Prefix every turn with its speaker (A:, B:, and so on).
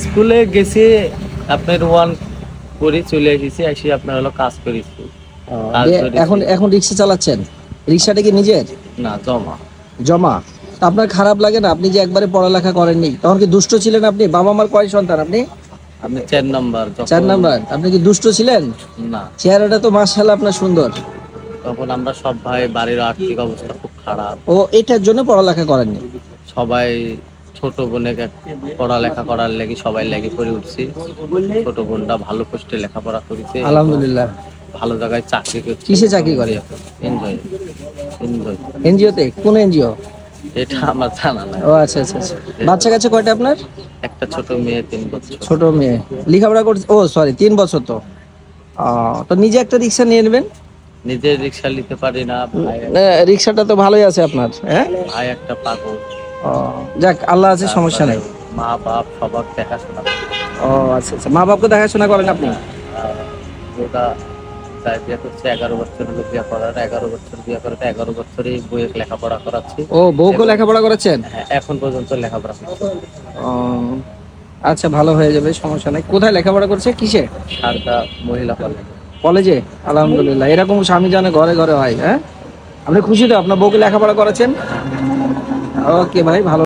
A: স্কুলে গেছি আপনার ওয়ান করে চলে এসেছি, এসে আপনার হলো কাজ করেছি।
B: এখন এখন রিক্সা চালাচ্ছেন? রিক্সাটা কি নিজের
A: না, জমা।
B: জমা? তা আপনার খারাপ লাগে না? আপনি যে একবারে পড়ালেখা করেননি, তখন কি দুষ্ট ছিলেন আপনি? বাবা মার কয় সন্তান আপনি?
A: আপনি 4 নাম্বার।
B: 4 নাম্বার। আপনি কি দুষ্ট ছিলেন?
A: না,
B: চেহারাটা তো মাশাআল্লাহ আপনার সুন্দর।
A: তখন আমরা সব ভাই, বাড়ির আর্থিক অবস্থা খুব খারাপ।
B: ও এটার জন্য পড়ালেখা করেননি?
A: সবাই ছোট বোনকে পড়ালেখা করার লাগি সবাই লেগে পড়ে উঠছি। ছোট বোনটা ভালো পোস্টে লেখাপড়া করেছে,
B: আলহামদুলিল্লাহ।
A: ভালো জায়গায় চাকরি করছে।
B: কিসে চাকরি করে?
A: Enjoy enjoy.
B: এনজিওতে? কোন এনজিও?
A: এটা আমার জানা নাই।
B: ও আচ্ছা আচ্ছা আচ্ছা। বাচ্চা কাচ্চা কয়টা আপনার?
A: একটা ছোট মেয়ে, 3 বছর।
B: ছোট মেয়ে লেখাপড়া করছে? ও সরি, 3 বছর তো। তো নিজে একটা রিক্সা নিয়ে নেবেন।
A: নিজের রিক্সা নিতে পারি না ভাই।
B: রিক্সাটা তো ভালোই আছে আপনার, হ্যাঁ?
A: ভাই একটা পাগল।
B: ও যাক, আল্লাহ আছে, সমস্যা নাই।
A: মা বাপ সবার দেখাশোনা করে।
B: ও আচ্ছা আচ্ছা। মা বাপকে দেখাশোনা করেন আপনি?
A: ওটা তাই বিয়ে করছে, 11 বছর হলো বিয়ে করার। 11 বছর বিয়ে করাতে 11 বছরই বইয়ের লেখাপড়া করাচ্ছি।
B: ও বউকে লেখাপড়া করাচ্ছেন?
A: হ্যাঁ, এখন পর্যন্ত লেখাপড়া করছে।
B: ও আচ্ছা, ভালো হয়ে যাবে, সমস্যা নাই। কোথায় লেখাপড়া করছে, কিসে?
A: সারদা মহিলা কলেজ।
B: কলেজে? আলহামদুলিল্লাহ, এরকম স্বামী জানে ঘরে ঘরে হয়। হ্যাঁ, আপনি খুশি তো আপনার বউকে লেখাপড়া করাচ্ছেন? ওকে ভাই, ভালো।